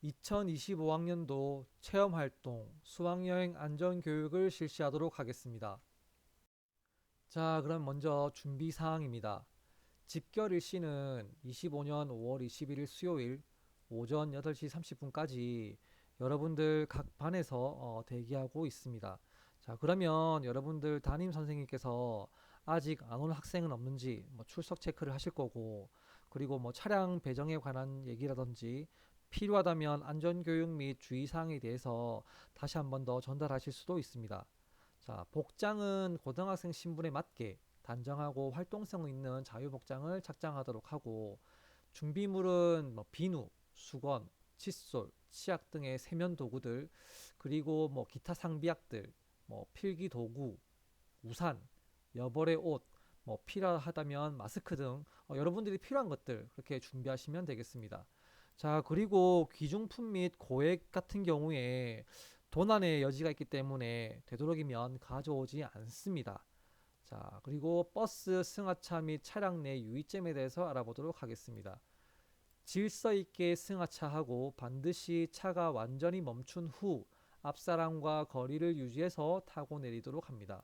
2025학년도 체험활동 수학여행 안전교육을 실시하도록 하겠습니다. 자, 그럼 먼저 준비사항입니다. 집결 일시는 25년 5월 21일 수요일 오전 8시 30분까지 여러분들 각 반에서 대기하고 있습니다. 자, 그러면 여러분들 담임 선생님께서 아직 안 온 학생은 없는지 출석 체크를 하실 거고, 그리고 차량 배정에 관한 얘기라든지 필요하다면 안전교육 및 주의사항에 대해서 다시 한번 더 전달하실 수도 있습니다. 자, 복장은 고등학생 신분에 맞게 단정하고 활동성 있는 자유복장을 착장하도록 하고, 준비물은 비누, 수건, 칫솔, 치약 등의 세면 도구들, 그리고 기타 상비약들, 필기 도구, 우산, 여벌의 옷, 필요하다면 마스크 등 여러분들이 필요한 것들 그렇게 준비하시면 되겠습니다. 자, 그리고 귀중품 및 고액 같은 경우에 도난의 여지가 있기 때문에 되도록이면 가져오지 않습니다. 자, 그리고 버스, 승하차 및 차량 내 유의점에 대해서 알아보도록 하겠습니다. 질서 있게 승하차하고 반드시 차가 완전히 멈춘 후 앞사람과 거리를 유지해서 타고 내리도록 합니다.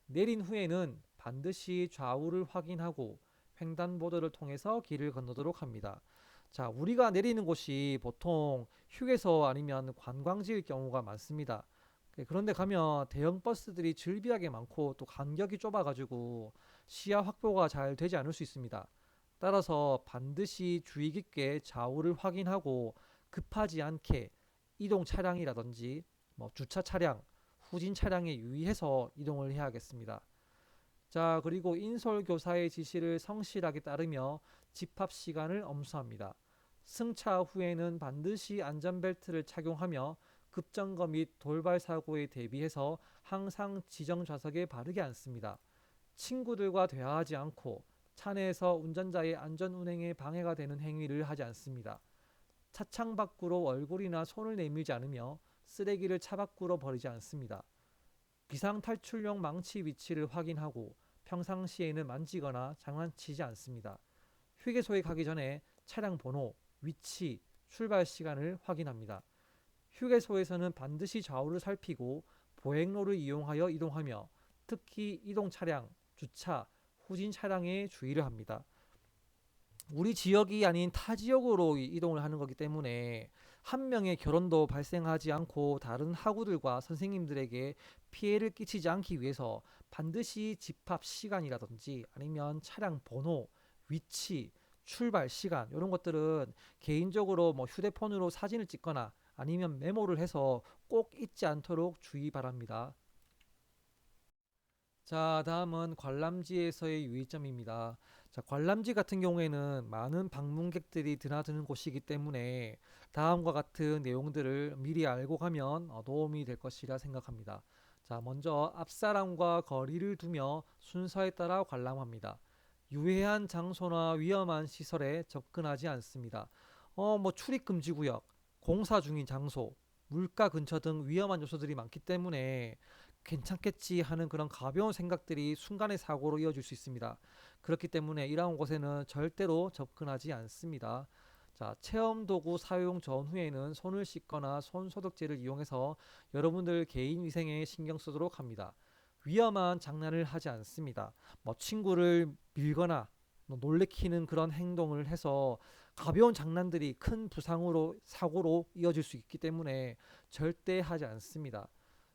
내린 후에는 반드시 좌우를 확인하고 횡단보도를 통해서 길을 건너도록 합니다. 자, 우리가 내리는 곳이 보통 휴게소 아니면 관광지일 경우가 많습니다. 그런데 가면 대형 버스들이 즐비하게 많고 또 간격이 좁아가지고 시야 확보가 잘 되지 않을 수 있습니다. 따라서 반드시 주의 깊게 좌우를 확인하고 급하지 않게 이동 차량이라든지 주차 차량, 후진 차량에 유의해서 이동을 해야겠습니다. 자, 그리고 인솔교사의 지시를 성실하게 따르며 집합 시간을 엄수합니다. 승차 후에는 반드시 안전벨트를 착용하며 급정거 및 돌발 사고에 대비해서 항상 지정 좌석에 바르게 앉습니다. 친구들과 대화하지 않고 차 내에서 운전자의 안전 운행에 방해가 되는 행위를 하지 않습니다. 차창 밖으로 얼굴이나 손을 내밀지 않으며 쓰레기를 차 밖으로 버리지 않습니다. 비상탈출용 망치 위치를 확인하고 평상시에는 만지거나 장난치지 않습니다. 휴게소에 가기 전에 차량 번호, 위치, 출발 시간을 확인합니다. 휴게소에서는 반드시 좌우를 살피고 보행로를 이용하여 이동하며 특히 이동 차량, 주차, 후진 차량에 주의를 합니다. 우리 지역이 아닌 타 지역으로 이동을 하는 거기 때문에 한 명의 결혼도 발생하지 않고 다른 학우들과 선생님들에게 피해를 끼치지 않기 위해서 반드시 집합 시간이라든지 아니면 차량 번호, 위치, 출발 시간 이런 것들은 개인적으로 휴대폰으로 사진을 찍거나 아니면 메모를 해서 꼭 잊지 않도록 주의 바랍니다. 자, 다음은 관람지에서의 유의점입니다. 자, 관람지 같은 경우에는 많은 방문객들이 드나드는 곳이기 때문에 다음과 같은 내용들을 미리 알고 가면 도움이 될 것이라 생각합니다. 자, 먼저 앞사람과 거리를 두며 순서에 따라 관람합니다. 유해한 장소나 위험한 시설에 접근하지 않습니다. 출입 금지 구역, 공사 중인 장소, 물가 근처 등 위험한 요소들이 많기 때문에 괜찮겠지 하는 그런 가벼운 생각들이 순간의 사고로 이어질 수 있습니다. 그렇기 때문에 이러한 곳에는 절대로 접근하지 않습니다. 자, 체험 도구 사용 전후에는 손을 씻거나 손 소독제를 이용해서 여러분들 개인 위생에 신경 쓰도록 합니다. 위험한 장난을 하지 않습니다. 친구를 밀거나 놀래키는 그런 행동을 해서 가벼운 장난들이 큰 부상으로 사고로 이어질 수 있기 때문에 절대 하지 않습니다.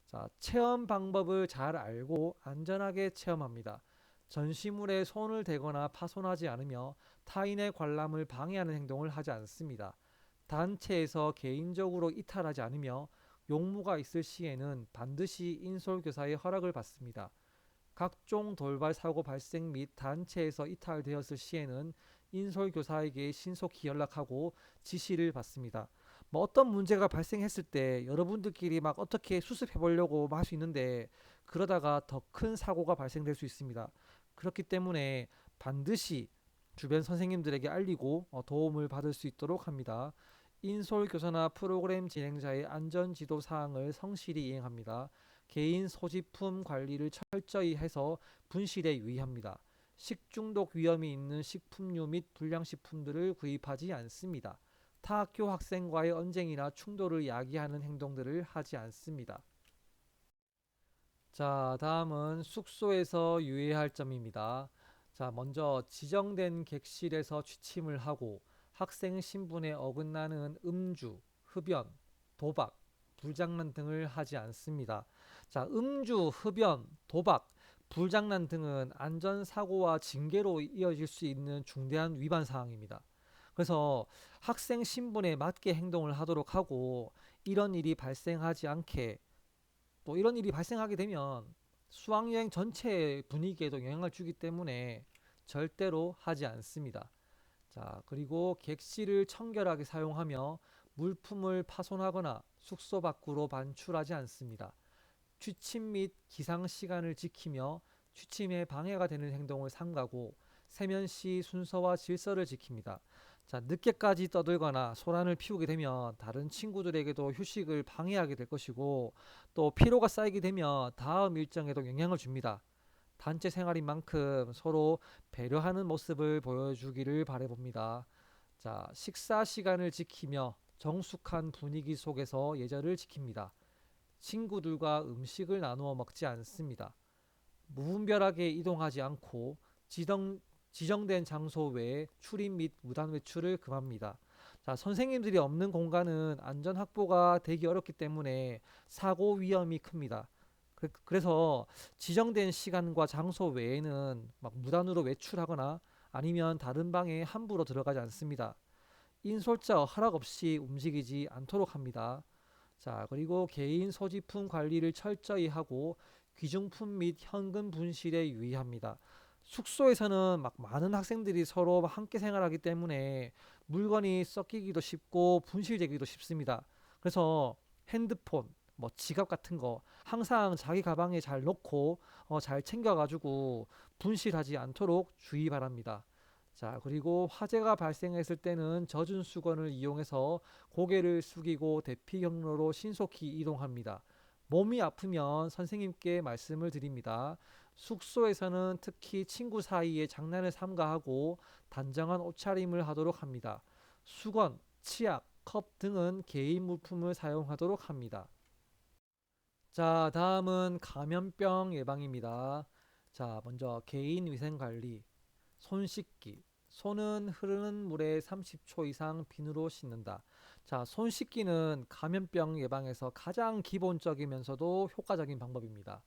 자, 체험 방법을 잘 알고 안전하게 체험합니다. 전시물에 손을 대거나 파손하지 않으며 타인의 관람을 방해하는 행동을 하지 않습니다. 단체에서 개인적으로 이탈하지 않으며 용무가 있을 시에는 반드시 인솔교사의 허락을 받습니다. 각종 돌발 사고 발생 및 단체에서 이탈되었을 시에는 인솔교사에게 신속히 연락하고 지시를 받습니다. 어떤 문제가 발생했을 때 여러분들끼리 막 어떻게 수습해 보려고 할 수 있는데 그러다가 더 큰 사고가 발생될 수 있습니다. 그렇기 때문에 반드시 주변 선생님들에게 알리고 도움을 받을 수 있도록 합니다. 인솔 교사나 프로그램 진행자의 안전 지도 사항을 성실히 이행합니다. 개인 소지품 관리를 철저히 해서 분실에 유의합니다. 식중독 위험이 있는 식품류 및 불량식품들을 구입하지 않습니다. 타학교 학생과의 언쟁이나 충돌을 야기하는 행동들을 하지 않습니다. 자, 다음은 숙소에서 유의할 점입니다. 자, 먼저 지정된 객실에서 취침을 하고 학생 신분에 어긋나는 음주, 흡연, 도박, 불장난 등을 하지 않습니다. 자, 음주, 흡연, 도박, 불장난 등은 안전사고와 징계로 이어질 수 있는 중대한 위반 사항입니다. 그래서 학생 신분에 맞게 행동을 하도록 하고 이런 일이 발생하지 않게 또 이런 일이 발생하게 되면 수학여행 전체 분위기에도 영향을 주기 때문에 절대로 하지 않습니다. 자, 그리고 객실을 청결하게 사용하며 물품을 파손하거나 숙소 밖으로 반출하지 않습니다. 취침 및 기상 시간을 지키며 취침에 방해가 되는 행동을 삼가고 세면 시 순서와 질서를 지킵니다. 자, 늦게까지 떠들거나 소란을 피우게 되면 다른 친구들에게도 휴식을 방해하게 될 것이고 또 피로가 쌓이게 되면 다음 일정에도 영향을 줍니다. 단체 생활인 만큼 서로 배려하는 모습을 보여주기를 바라봅니다. 자, 식사 시간을 지키며 정숙한 분위기 속에서 예절을 지킵니다. 친구들과 음식을 나누어 먹지 않습니다. 무분별하게 이동하지 않고 지정된 장소 외에 출입 및 무단 외출을 금합니다. 자, 선생님들이 없는 공간은 안전 확보가 되기 어렵기 때문에 사고 위험이 큽니다. 그래서 지정된 시간과 장소 외에는 막 무단으로 외출하거나 아니면 다른 방에 함부로 들어가지 않습니다. 인솔자 허락 없이 움직이지 않도록 합니다. 자, 그리고 개인 소지품 관리를 철저히 하고 귀중품 및 현금 분실에 유의합니다. 숙소에서는 막 많은 학생들이 서로 함께 생활하기 때문에 물건이 섞이기도 쉽고 분실되기도 쉽습니다. 그래서 핸드폰, 뭐 지갑 같은 거 항상 자기 가방에 잘 넣고 잘 챙겨가지고 분실하지 않도록 주의 바랍니다. 자, 그리고 화재가 발생했을 때는 젖은 수건을 이용해서 고개를 숙이고 대피 경로로 신속히 이동합니다. 몸이 아프면 선생님께 말씀을 드립니다. 숙소에서는 특히 친구 사이에 장난을 삼가하고 단정한 옷차림을 하도록 합니다. 수건, 치약, 컵 등은 개인 물품을 사용하도록 합니다. 자, 다음은 감염병 예방입니다. 자, 먼저 개인 위생 관리, 손 씻기. 손은 흐르는 물에 30초 이상 비누로 씻는다. 자, 손 씻기는 감염병 예방에서 가장 기본적이면서도 효과적인 방법입니다.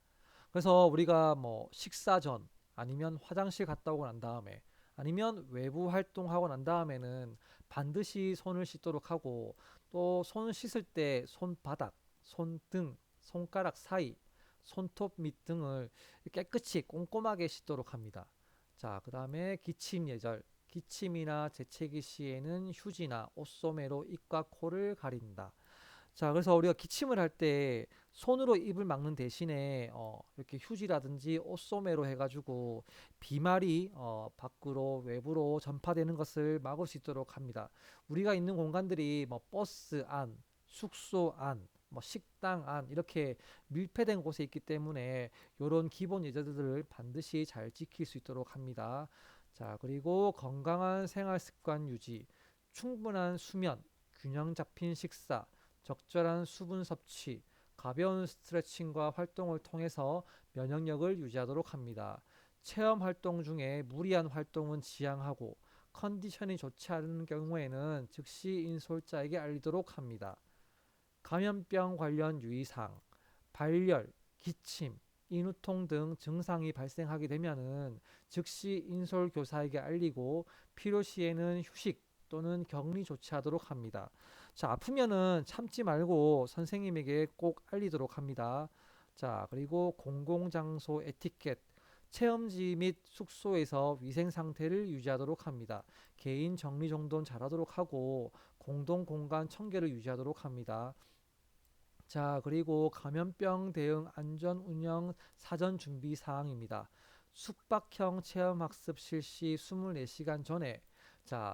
그래서 우리가 뭐 식사 전 아니면 화장실 갔다 오고 난 다음에 아니면 외부 활동하고 난 다음에는 반드시 손을 씻도록 하고 또 손을 씻을 때 손바닥, 손등, 손가락 사이, 손톱 밑 등을 깨끗이 꼼꼼하게 씻도록 합니다. 자, 그 다음에 기침 예절. 기침이나 재채기 시에는 휴지나 옷소매로 입과 코를 가린다. 자, 그래서 우리가 기침을 할 때 손으로 입을 막는 대신에 이렇게 휴지라든지 옷소매로 해가지고 비말이 밖으로 외부로 전파되는 것을 막을 수 있도록 합니다. 우리가 있는 공간들이 뭐 버스 안, 숙소 안, 뭐 식당 안 이렇게 밀폐된 곳에 있기 때문에 이런 기본 예절들을 반드시 잘 지킬 수 있도록 합니다. 자, 그리고 건강한 생활 습관 유지, 충분한 수면, 균형 잡힌 식사, 적절한 수분 섭취, 가벼운 스트레칭과 활동을 통해서 면역력을 유지하도록 합니다. 체험 활동 중에 무리한 활동은 지양하고 컨디션이 좋지 않은 경우에는 즉시 인솔자에게 알리도록 합니다. 감염병 관련 유의사항, 발열, 기침, 인후통 등 증상이 발생하게 되면은 즉시 인솔 교사에게 알리고 필요시에는 휴식 또는 격리 조치하도록 합니다. 자, 아프면은 참지 말고 선생님에게 꼭 알리도록 합니다. 자, 그리고 공공장소 에티켓, 체험지 및 숙소에서 위생 상태를 유지하도록 합니다. 개인 정리 정돈 잘하도록 하고 공동 공간 청결을 유지하도록 합니다. 자, 그리고 감염병 대응 안전 운영 사전 준비 사항입니다. 숙박형 체험학습 실시 24시간 전에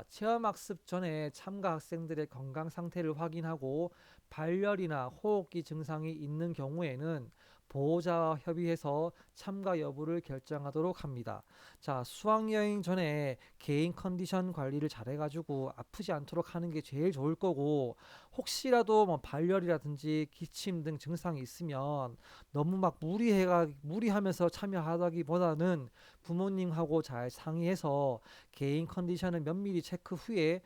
체험학습 전에 참가 학생들의 건강 상태를 확인하고 발열이나 호흡기 증상이 있는 경우에는 보호자와 협의해서 참가 여부를 결정하도록 합니다. 자, 수학여행 전에 개인 컨디션 관리를 잘해가지고 아프지 않도록 하는 게 제일 좋을 거고, 혹시라도 뭐 발열이라든지 기침 등 증상이 있으면 너무 막 무리하면서 참여하다기보다는 부모님하고 잘 상의해서 개인 컨디션을 면밀히 체크 후에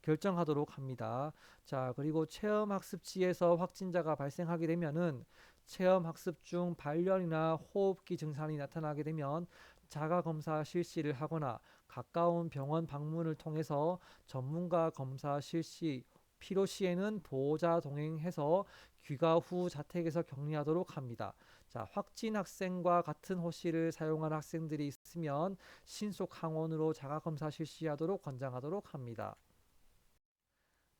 결정하도록 합니다. 자, 그리고 체험학습지에서 확진자가 발생하게 되면은 체험학습 중 발열이나 호흡기 증상이 나타나게 되면 자가검사 실시를 하거나 가까운 병원 방문을 통해서 전문가 검사 실시, 필요시에는 보호자 동행해서 귀가 후 자택에서 격리하도록 합니다. 자, 확진 학생과 같은 호실을 사용한 학생들이 있으면 신속 항원으로 자가검사 실시하도록 권장하도록 합니다.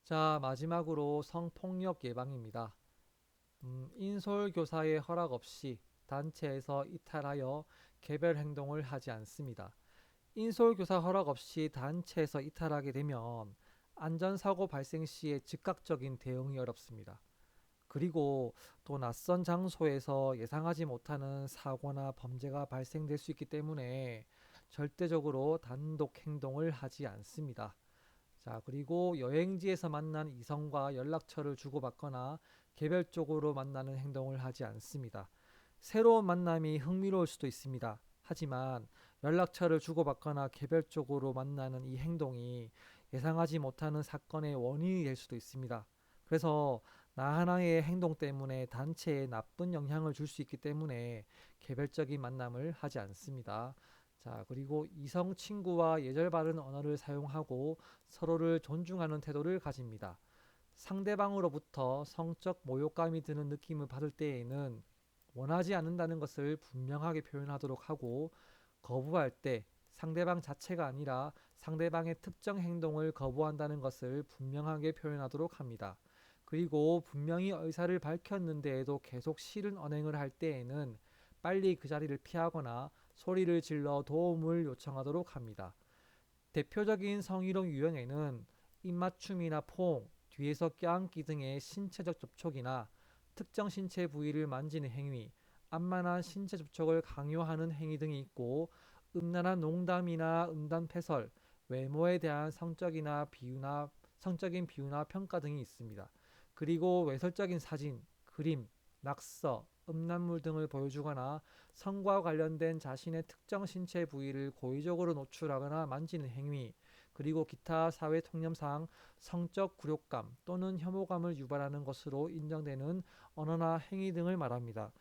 자, 마지막으로 성폭력 예방입니다. 인솔교사의 허락 없이 단체에서 이탈하여 개별 행동을 하지 않습니다. 인솔교사 허락 없이 단체에서 이탈하게 되면 안전사고 발생 시에 즉각적인 대응이 어렵습니다. 그리고 또 낯선 장소에서 예상하지 못하는 사고나 범죄가 발생될 수 있기 때문에 절대적으로 단독 행동을 하지 않습니다. 자, 그리고 여행지에서 만난 이성과 연락처를 주고받거나 개별적으로 만나는 행동을 하지 않습니다. 새로운 만남이 흥미로울 수도 있습니다. 하지만 연락처를 주고받거나 개별적으로 만나는 이 행동이 예상하지 못하는 사건의 원인이 될 수도 있습니다. 그래서 나 하나의 행동 때문에 단체에 나쁜 영향을 줄 수 있기 때문에 개별적인 만남을 하지 않습니다. 자, 그리고 이성 친구와 예절 바른 언어를 사용하고 서로를 존중하는 태도를 가집니다. 상대방으로부터 성적 모욕감이 드는 느낌을 받을 때에는 원하지 않는다는 것을 분명하게 표현하도록 하고, 거부할 때 상대방 자체가 아니라 상대방의 특정 행동을 거부한다는 것을 분명하게 표현하도록 합니다. 그리고 분명히 의사를 밝혔는데에도 계속 싫은 언행을 할 때에는 빨리 그 자리를 피하거나 소리를 질러 도움을 요청하도록 합니다. 대표적인 성희롱 유형에는 입맞춤이나 포옹, 뒤에서 껴안기 등의 신체적 접촉이나 특정 신체 부위를 만지는 행위, 안만한 신체 접촉을 강요하는 행위 등이 있고, 음란한 농담이나 음담패설, 외모에 대한 성적인 비유나 평가 등이 있습니다. 그리고 외설적인 사진, 그림, 낙서, 음란물 등을 보여주거나 성과 관련된 자신의 특정 신체 부위를 고의적으로 노출하거나 만지는 행위, 그리고 기타 사회 통념상 성적 굴욕감 또는 혐오감을 유발하는 것으로 인정되는 언어나 행위 등을 말합니다.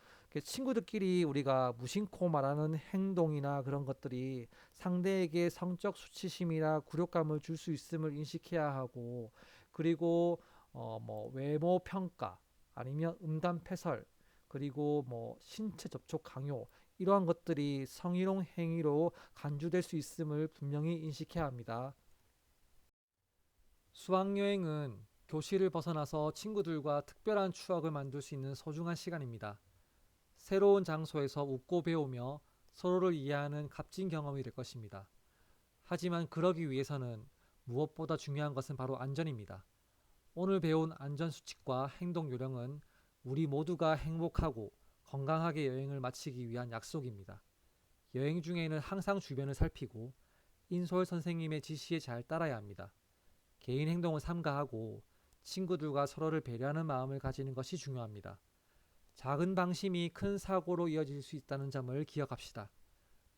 친구들끼리 우리가 무심코 말하는 행동이나 그런 것들이 상대에게 성적 수치심이나 굴욕감을 줄 수 있음을 인식해야 하고, 그리고 뭐 외모 평가 아니면 음담 패설, 그리고 뭐 신체 접촉 강요, 이러한 것들이 성희롱 행위로 간주될 수 있음을 분명히 인식해야 합니다. 수학여행은 교실을 벗어나서 친구들과 특별한 추억을 만들 수 있는 소중한 시간입니다. 새로운 장소에서 웃고 배우며 서로를 이해하는 값진 경험이 될 것입니다. 하지만 그러기 위해서는 무엇보다 중요한 것은 바로 안전입니다. 오늘 배운 안전수칙과 행동 요령은 우리 모두가 행복하고 건강하게 여행을 마치기 위한 약속입니다. 여행 중에는 항상 주변을 살피고 인솔 선생님의 지시에 잘 따라야 합니다. 개인 행동을 삼가하고 친구들과 서로를 배려하는 마음을 가지는 것이 중요합니다. 작은 방심이 큰 사고로 이어질 수 있다는 점을 기억합시다.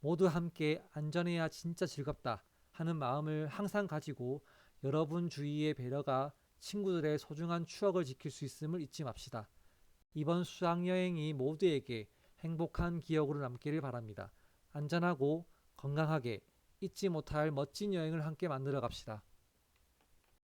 모두 함께 안전해야 진짜 즐겁다 하는 마음을 항상 가지고 여러분 주위의 배려가 친구들의 소중한 추억을 지킬 수 있음을 잊지 맙시다. 이번 수학여행이 모두에게 행복한 기억으로 남기를 바랍니다. 안전하고 건강하게 잊지 못할 멋진 여행을 함께 만들어 갑시다.